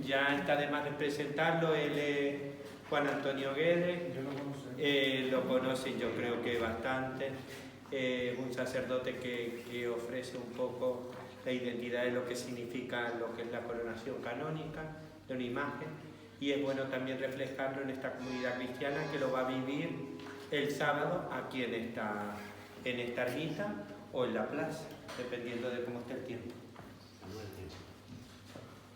ya está de más de presentarlo, él es Juan Antonio Guedes, lo conocen yo creo que bastante, un sacerdote que ofrece un poco la identidad de lo que significa lo que es la coronación canónica, de una imagen, y es bueno también reflejarlo en esta comunidad cristiana que lo va a vivir el sábado aquí en esta ermita o en la plaza, dependiendo de cómo esté el tiempo.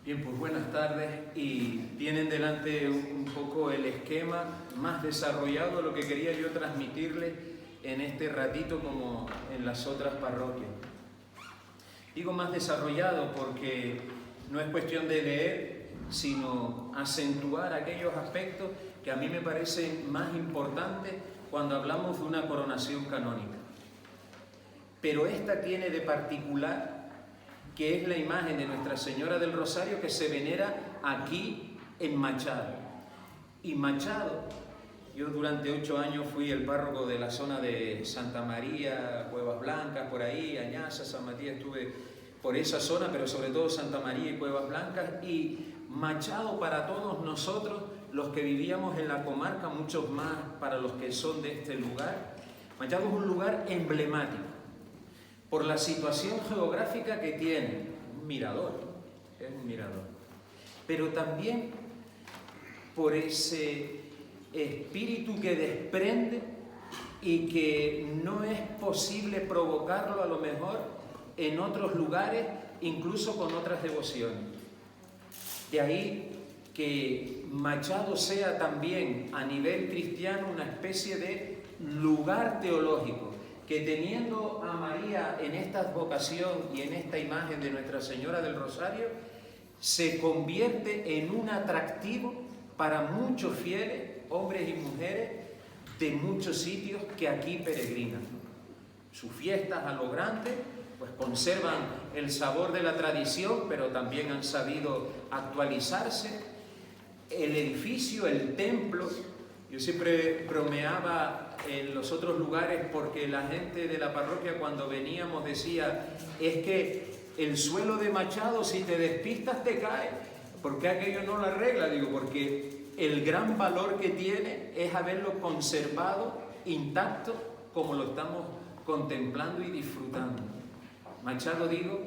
Bien, pues buenas tardes, y tienen delante un poco el esquema más desarrollado de lo que quería yo transmitirles en este ratito como en las otras parroquias. Digo más desarrollado porque no es cuestión de leer, sino acentuar aquellos aspectos que a mí me parecen más importantes cuando hablamos de una coronación canónica. Pero esta tiene de particular que es la imagen de Nuestra Señora del Rosario que se venera aquí en Machado. Y Machado, yo durante 8 años fui el párroco de la zona de Santa María, Cuevas Blancas, por ahí, Añaza, San Matías, estuve por esa zona, pero sobre todo Santa María y Cuevas Blancas. Y Machado para todos nosotros, los que vivíamos en la comarca, muchos más para los que son de este lugar, Machado es un lugar emblemático por la situación geográfica que tiene, un mirador, es un mirador, pero también por ese espíritu que desprende y que no es posible provocarlo a lo mejor en otros lugares, incluso con otras devociones. De ahí que Machado sea también a nivel cristiano una especie de lugar teológico, que teniendo a María en esta vocación y en esta imagen de Nuestra Señora del Rosario, se convierte en un atractivo para muchos fieles, hombres y mujeres, de muchos sitios que aquí peregrinan. Sus fiestas a lo grande, pues conservan el sabor de la tradición, pero también han sabido actualizarse. El edificio, el templo, yo siempre bromeaba en los otros lugares porque la gente de la parroquia cuando veníamos decía, es que el suelo de Machado si te despistas te cae, ¿por qué aquello no lo arregla? Digo, porque el gran valor que tiene es haberlo conservado intacto como lo estamos contemplando y disfrutando. Machado, digo,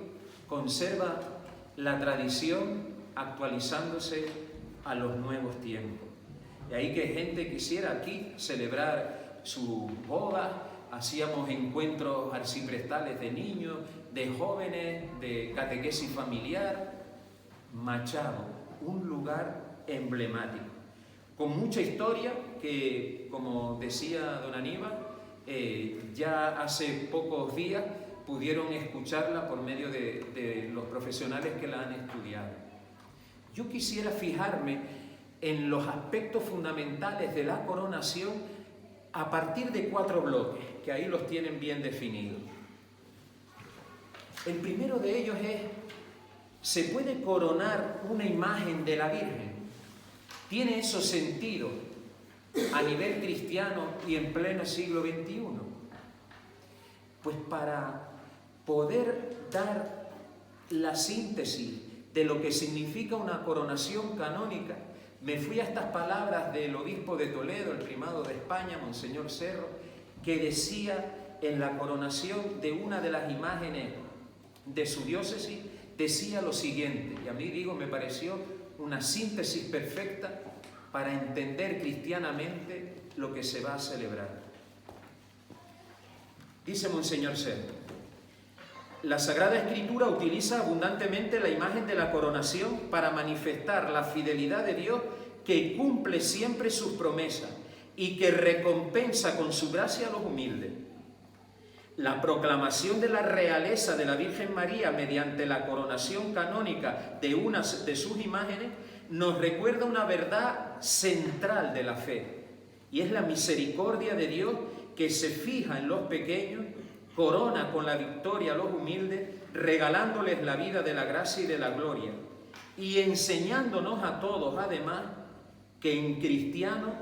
conserva la tradición actualizándose a los nuevos tiempos. De ahí que gente quisiera aquí celebrar su boda, hacíamos encuentros arciprestales de niños, de jóvenes, de catequesis familiar. Machado, un lugar emblemático, con mucha historia que, como decía don Aníbal, ya hace pocos días pudieron escucharla por medio de los profesionales que la han estudiado. Yo quisiera fijarme en los aspectos fundamentales de la coronación a partir de 4 bloques, que ahí los tienen bien definidos. El primero de ellos es, ¿se puede coronar una imagen de la Virgen? ¿Tiene eso sentido a nivel cristiano y en pleno siglo XXI? Pues para poder dar la síntesis de lo que significa una coronación canónica, me fui a estas palabras del obispo de Toledo, el primado de España, Monseñor Cerro, que decía en la coronación de una de las imágenes de su diócesis, decía lo siguiente, y a mí digo, me pareció una síntesis perfecta para entender cristianamente lo que se va a celebrar. Dice Monseñor Cerro, la Sagrada Escritura utiliza abundantemente la imagen de la coronación para manifestar la fidelidad de Dios que cumple siempre sus promesas y que recompensa con su gracia a los humildes. La proclamación de la realeza de la Virgen María mediante la coronación canónica de una de sus imágenes nos recuerda una verdad central de la fe, y es la misericordia de Dios que se fija en los pequeños, corona con la victoria a los humildes, regalándoles la vida de la gracia y de la gloria, y enseñándonos a todos, además, que en cristiano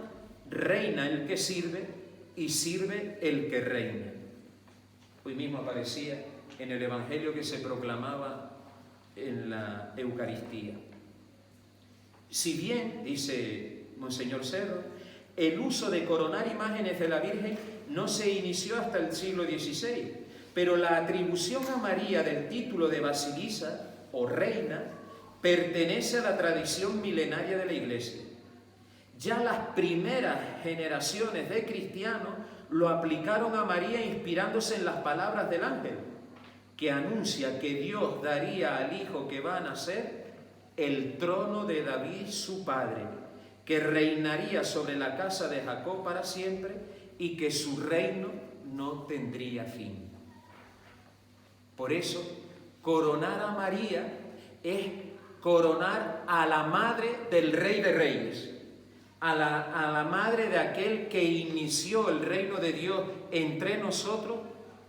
reina el que sirve y sirve el que reina. Hoy mismo aparecía en el Evangelio que se proclamaba en la Eucaristía. Si bien, dice Monseñor Cerro, el uso de coronar imágenes de la Virgen no se inició hasta el siglo XVI, pero la atribución a María del título de basilisa o reina pertenece a la tradición milenaria de la Iglesia. Ya las primeras generaciones de cristianos lo aplicaron a María inspirándose en las palabras del ángel, que anuncia que Dios daría al hijo que va a nacer el trono de David su padre, que reinaría sobre la casa de Jacob para siempre y que su reino no tendría fin. Por eso, coronar a María es coronar a la madre del Rey de Reyes, a la madre de aquel que inició el reino de Dios entre nosotros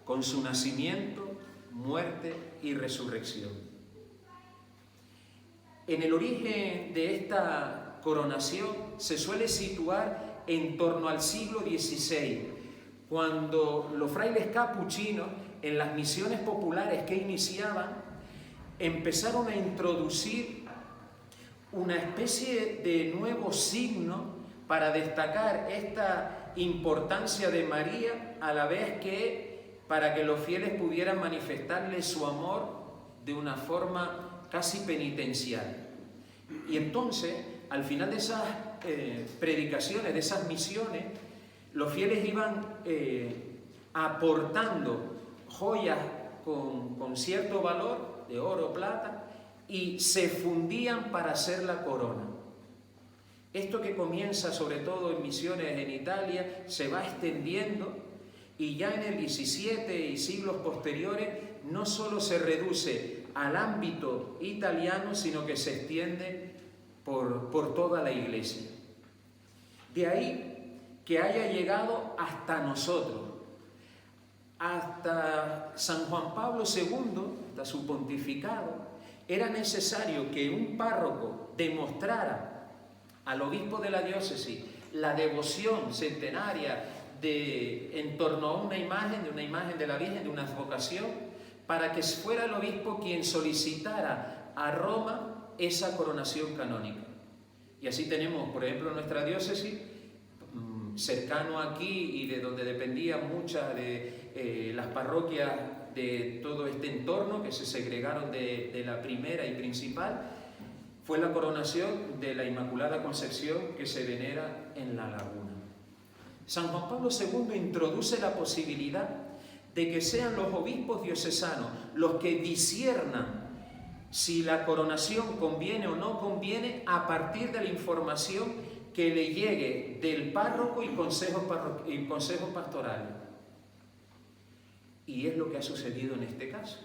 con su nacimiento, muerte y resurrección. En el origen de esta coronación se suele situar en torno al siglo XVI, cuando los frailes capuchinos, en las misiones populares que iniciaban, empezaron a introducir una especie de nuevo signo para destacar esta importancia de María, a la vez que para que los fieles pudieran manifestarle su amor de una forma casi penitencial. Y entonces, al final de esas predicaciones, de esas misiones, los fieles iban aportando joyas con cierto valor, de oro o plata, y se fundían para hacer la corona. Esto que comienza sobre todo en misiones en Italia, se va extendiendo y ya en el XVII y siglos posteriores no solo se reduce al ámbito italiano, sino que se extiende por toda la Iglesia. De ahí que haya llegado hasta nosotros, hasta San Juan Pablo II, hasta su pontificado. Era necesario que un párroco demostrara al obispo de la diócesis la devoción centenaria en torno a una imagen de la Virgen, de una advocación, para que fuera el obispo quien solicitara a Roma esa coronación canónica. Y así tenemos, por ejemplo, nuestra diócesis, cercano aquí y de donde dependían muchas de las parroquias de todo este entorno que se segregaron de la primera y principal, fue la coronación de la Inmaculada Concepción que se venera en La Laguna. San Juan Pablo II introduce la posibilidad de que sean los obispos diocesanos los que disciernan si la coronación conviene o no conviene a partir de la información que le llegue del párroco y consejos pastorales. Y es lo que ha sucedido en este caso.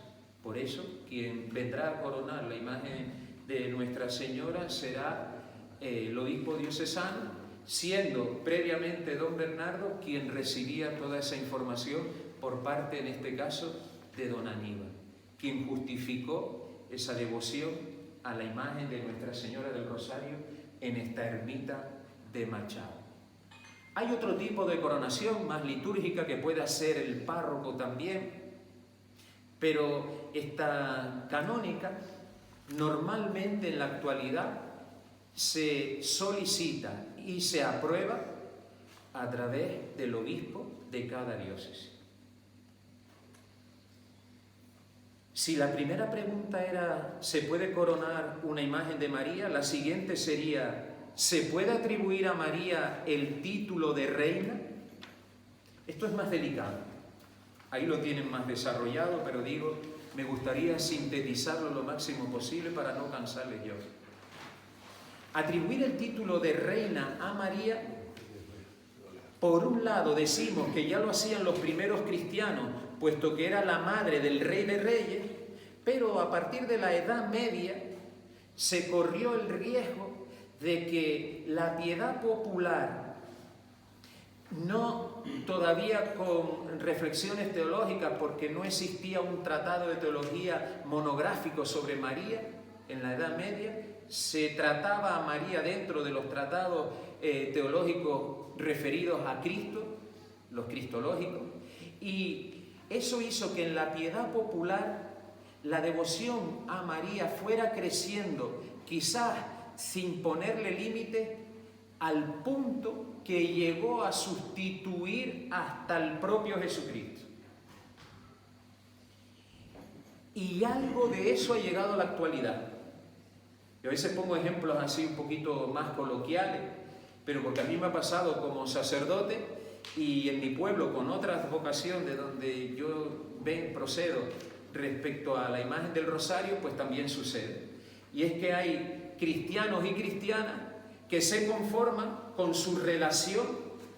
Por eso, quien vendrá a coronar la imagen de Nuestra Señora será el obispo diocesano, siendo previamente don Bernardo quien recibía toda esa información por parte, en este caso, de don Aníbal, quien justificó esa devoción a la imagen de Nuestra Señora del Rosario en esta ermita de Machado. Hay otro tipo de coronación más litúrgica que puede hacer el párroco también, pero esta canónica normalmente en la actualidad se solicita y se aprueba a través del obispo de cada diócesis. Si la primera pregunta era ¿se puede coronar una imagen de María?, la siguiente sería ¿se puede atribuir a María el título de reina? Esto es más delicado. Ahí lo tienen más desarrollado, pero digo, me gustaría sintetizarlo lo máximo posible para no cansarles yo. Atribuir el título de reina a María, por un lado decimos que ya lo hacían los primeros cristianos, puesto que era la madre del Rey de Reyes, pero a partir de la Edad Media se corrió el riesgo de que la piedad popular, no todavía con reflexiones teológicas, porque no existía un tratado de teología monográfico sobre María en la Edad Media, se trataba a María dentro de los tratados teológicos referidos a Cristo, los cristológicos, y eso hizo que en la piedad popular la devoción a María fuera creciendo, quizás sin ponerle límite, al punto que llegó a sustituir hasta el propio Jesucristo. Y algo de eso ha llegado a la actualidad. Yo a veces pongo ejemplos así un poquito más coloquiales, pero porque a mí me ha pasado como sacerdote y en mi pueblo con otra vocación de donde yo procedo respecto a la imagen del rosario, pues también sucede. Y es que hay cristianos y cristianas que se conforman con su relación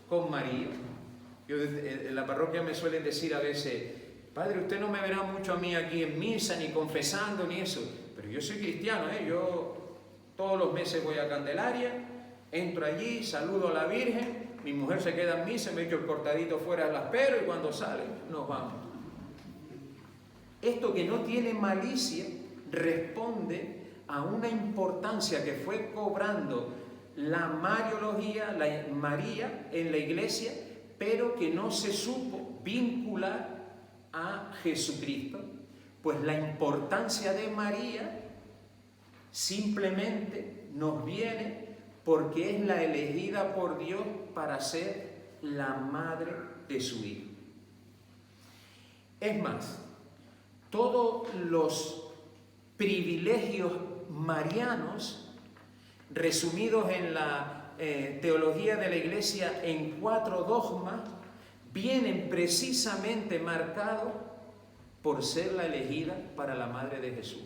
con María. Yo, en la parroquia me suelen decir a veces: padre, usted no me verá mucho a mí aquí en misa, ni confesando, ni eso, pero yo soy cristiano, yo todos los meses voy a Candelaria, entro allí, saludo a la Virgen, mi mujer se queda en misa, me echo el cortadito fuera, la espero y cuando sale nos vamos. Esto que no tiene malicia responde a una importancia que fue cobrando la mariología, la María en la iglesia, pero que no se supo vincular a Jesucristo. Pues la importancia de María simplemente nos viene porque es la elegida por Dios para ser la madre de su Hijo. Es más, todos los privilegios marianos, resumidos en la teología de la Iglesia en 4 dogmas, vienen precisamente marcados por ser la elegida para la Madre de Jesús.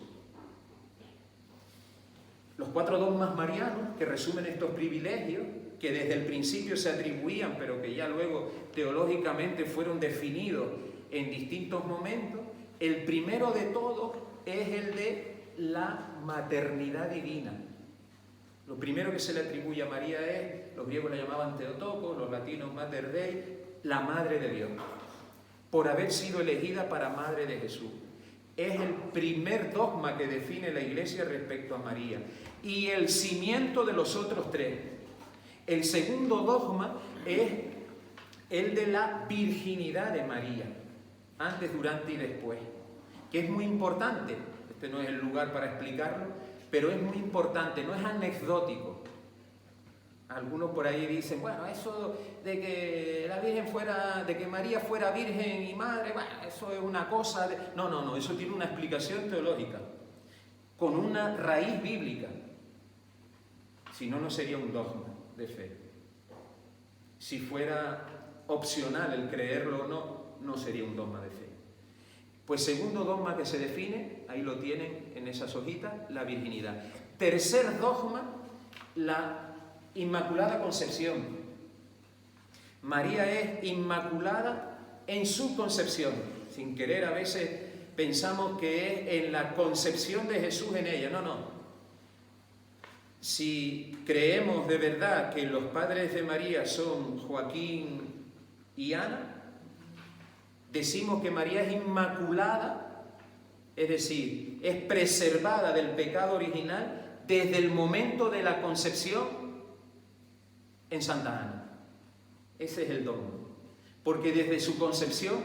Los 4 dogmas marianos que resumen estos privilegios, que desde el principio se atribuían, pero que ya luego teológicamente fueron definidos en distintos momentos, el primero de todos es el de la maternidad divina. Lo primero que se le atribuye a María es, los griegos la llamaban Theotokos, los latinos Mater Dei, la Madre de Dios, por haber sido elegida para Madre de Jesús. Es el primer dogma que define la Iglesia respecto a María y el cimiento de los otros 3. El segundo dogma es el de la virginidad de María, antes, durante y después, que es muy importante. Este no es el lugar para explicarlo, pero es muy importante, no es anecdótico. Algunos por ahí dicen, bueno, eso de que la Virgen fuera, de que María fuera virgen y madre, bueno, eso es una cosa de... No, eso tiene una explicación teológica, con una raíz bíblica. Si no, no sería un dogma de fe. Si fuera opcional el creerlo o no, no sería un dogma de fe. Pues segundo dogma que se define, ahí lo tienen en esas hojitas, la virginidad. Tercer dogma, la Inmaculada Concepción. María es inmaculada en su concepción. Sin querer a veces pensamos que es en la concepción de Jesús en ella. No. Si creemos de verdad que los padres de María son Joaquín y Ana, decimos que María es inmaculada, es decir, es preservada del pecado original desde el momento de la concepción en Santa Ana. Ese es el dogma. Porque desde su concepción,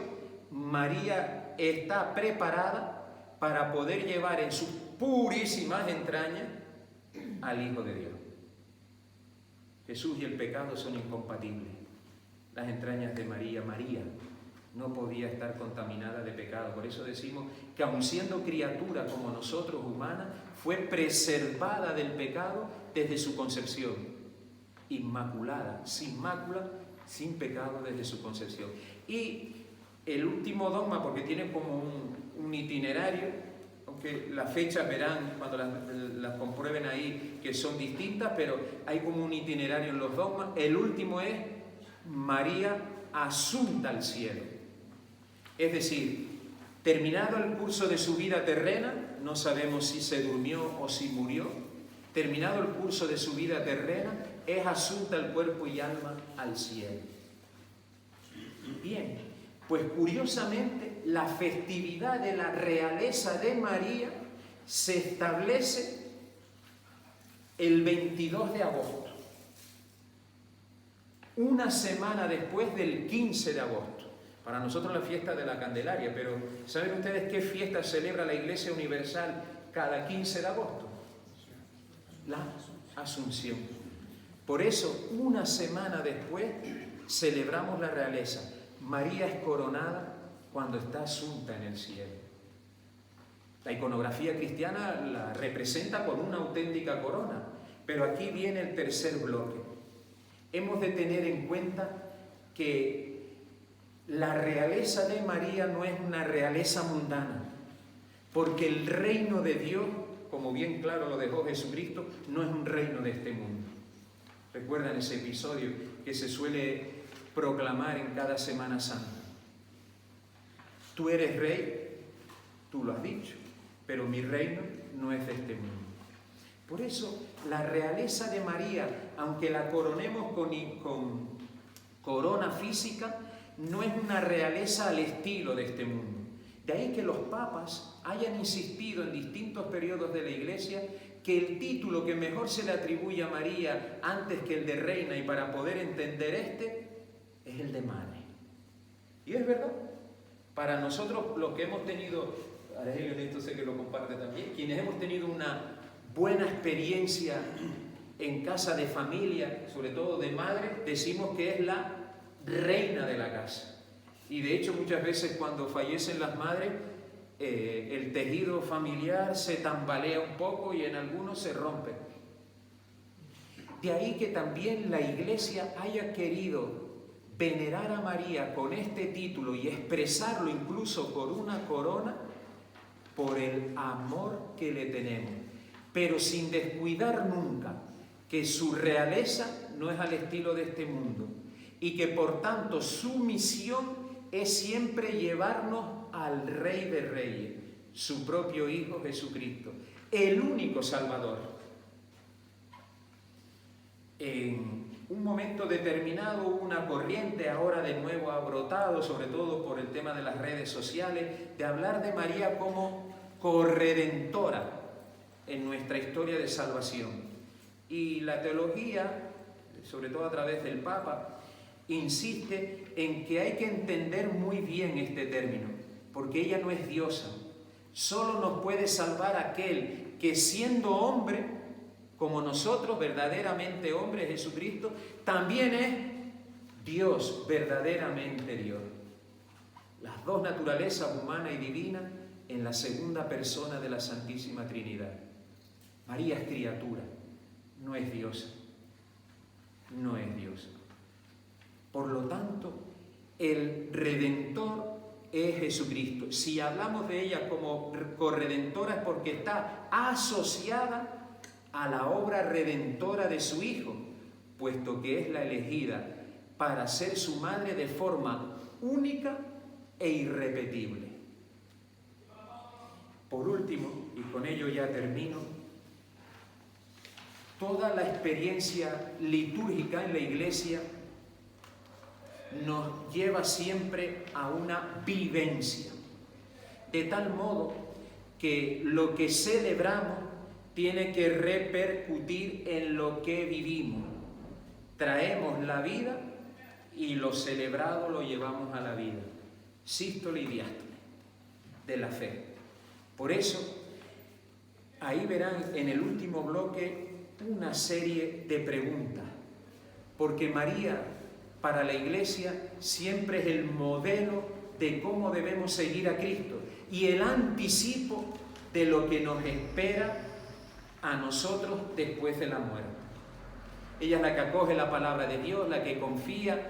María está preparada para poder llevar en sus purísimas entrañas al Hijo de Dios. Jesús y el pecado son incompatibles. Las entrañas de María no podía estar contaminada de pecado. Por eso decimos que aun siendo criatura como nosotros, humana, fue preservada del pecado desde su concepción. Inmaculada, sin mácula, sin pecado desde su concepción. Y el último dogma, porque tiene como un itinerario, aunque las fechas verán cuando las comprueben ahí que son distintas, pero hay como un itinerario en los dogmas. El último es María asunta al cielo. Es decir, terminado el curso de su vida terrena, no sabemos si se durmió o si murió, terminado el curso de su vida terrena, es asunta el cuerpo y alma al cielo. Bien, pues curiosamente la festividad de la realeza de María se establece el 22 de agosto, una semana después del 15 de agosto. Para nosotros la fiesta de la Candelaria, pero ¿saben ustedes qué fiesta celebra la Iglesia Universal cada 15 de agosto? La Asunción. Por eso, una semana después, celebramos la realeza. María es coronada cuando está asunta en el cielo. La iconografía cristiana la representa con una auténtica corona, pero aquí viene el tercer bloque. Hemos de tener en cuenta que la realeza de María no es una realeza mundana, porque el reino de Dios, como bien claro lo dejó Jesucristo, no es un reino de este mundo. ¿Recuerdan ese episodio que se suele proclamar en cada Semana Santa? Tú eres rey, tú lo has dicho, pero mi reino no es de este mundo. Por eso, la realeza de María, aunque la coronemos con corona física, no es una realeza al estilo de este mundo. De ahí que los papas hayan insistido en distintos periodos de la Iglesia que el título que mejor se le atribuye a María antes que el de reina, y para poder entender es el de madre. Y es verdad. Para nosotros, los que hemos tenido, Argelio Neto sé que lo comparte también, quienes hemos tenido una buena experiencia en casa de familia, sobre todo de madre, decimos que es la reina de la casa. Y de hecho muchas veces cuando fallecen las madres, el tejido familiar se tambalea un poco y en algunos se rompe. De ahí que también la Iglesia haya querido venerar a María con este título y expresarlo incluso por una corona, por el amor que le tenemos, pero sin descuidar nunca que su realeza no es al estilo de este mundo y que por tanto su misión es siempre llevarnos al Rey de Reyes, su propio Hijo Jesucristo, el único Salvador. En un momento determinado hubo una corriente, ahora de nuevo ha brotado, sobre todo por el tema de las redes sociales, de hablar de María como corredentora en nuestra historia de salvación. Y la teología, sobre todo a través del Papa, insiste en que hay que entender muy bien este término, porque ella no es diosa. Solo nos puede salvar aquel que, siendo hombre, como nosotros, verdaderamente hombre, Jesucristo, también es Dios, verdaderamente Dios. Las dos naturalezas, humana y divina, en la segunda persona de la Santísima Trinidad. María es criatura, no es diosa. No es diosa. Por lo tanto, el Redentor es Jesucristo. Si hablamos de ella como corredentora es porque está asociada a la obra redentora de su Hijo, puesto que es la elegida para ser su madre de forma única e irrepetible. Por último, y con ello ya termino, toda la experiencia litúrgica en la Iglesia nos lleva siempre a una vivencia, de tal modo que lo que celebramos tiene que repercutir en lo que vivimos. Traemos la vida y lo celebrado lo llevamos a la vida. Sístole y diástole de la fe. Por eso, ahí verán en el último bloque una serie de preguntas, porque María para la Iglesia siempre es el modelo de cómo debemos seguir a Cristo y el anticipo de lo que nos espera a nosotros después de la muerte. Ella es la que acoge la palabra de Dios, la que confía,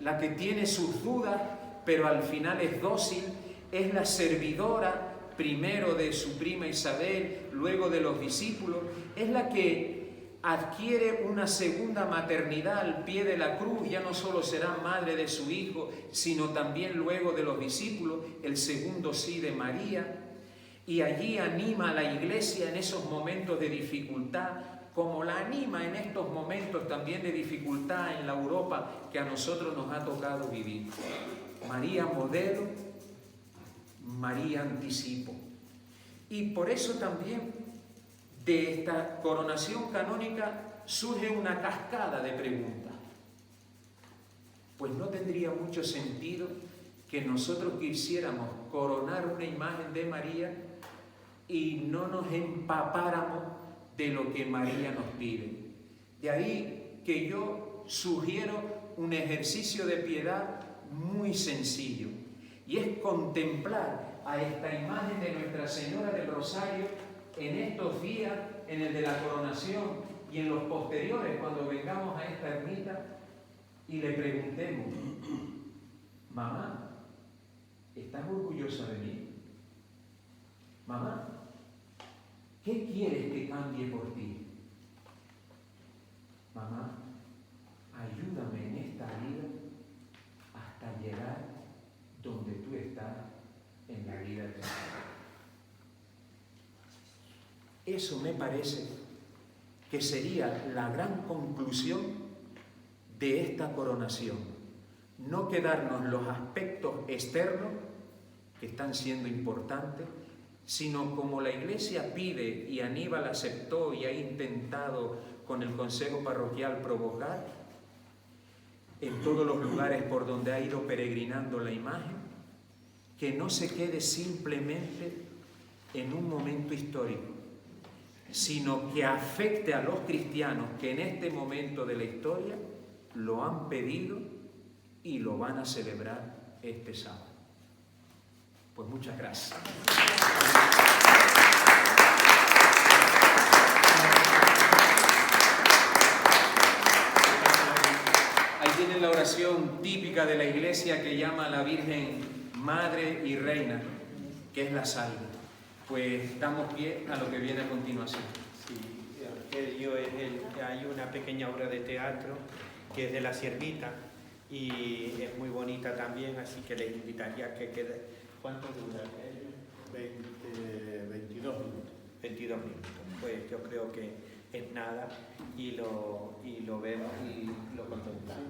la que tiene sus dudas, pero al final es dócil, es la servidora primero de su prima Isabel, luego de los discípulos, es la que adquiere una segunda maternidad al pie de la cruz, ya no solo será madre de su Hijo, sino también luego de los discípulos, el segundo sí de María, y allí anima a la Iglesia en esos momentos de dificultad, como la anima en estos momentos también de dificultad en la Europa que a nosotros nos ha tocado vivir. María modelo, María anticipo. Y por eso también de esta coronación canónica surge una cascada de preguntas. Pues no tendría mucho sentido que nosotros quisiéramos coronar una imagen de María y no nos empapáramos de lo que María nos pide. De ahí que yo sugiero un ejercicio de piedad muy sencillo, y es contemplar a esta imagen de Nuestra Señora del Rosario en estos días, en el de la coronación y en los posteriores, cuando vengamos a esta ermita y le preguntemos: mamá, ¿estás orgullosa de mí? Mamá, ¿qué quieres que cambie por ti? Mamá, ayúdame en esta vida hasta llegar donde tú estás en la vida eterna. Eso me parece que sería la gran conclusión de esta coronación. No quedarnos los aspectos externos, que están siendo importantes, sino como la Iglesia pide y Aníbal aceptó y ha intentado con el Consejo Parroquial provocar, en todos los lugares por donde ha ido peregrinando la imagen, que no se quede simplemente en un momento histórico, sino que afecte a los cristianos que en este momento de la historia lo han pedido y lo van a celebrar este sábado. Pues muchas gracias. Ahí tienen la oración típica de la Iglesia que llama a la Virgen Madre y Reina, que es la salve. Pues damos pie a lo que viene a continuación. Sí, hay una pequeña obra de teatro que es de La Ciervita y es muy bonita también, así que les invitaría a que quede. ¿Cuánto dura? 22 minutos. 22 minutos. Pues yo creo que es nada y lo vemos y lo contemplamos.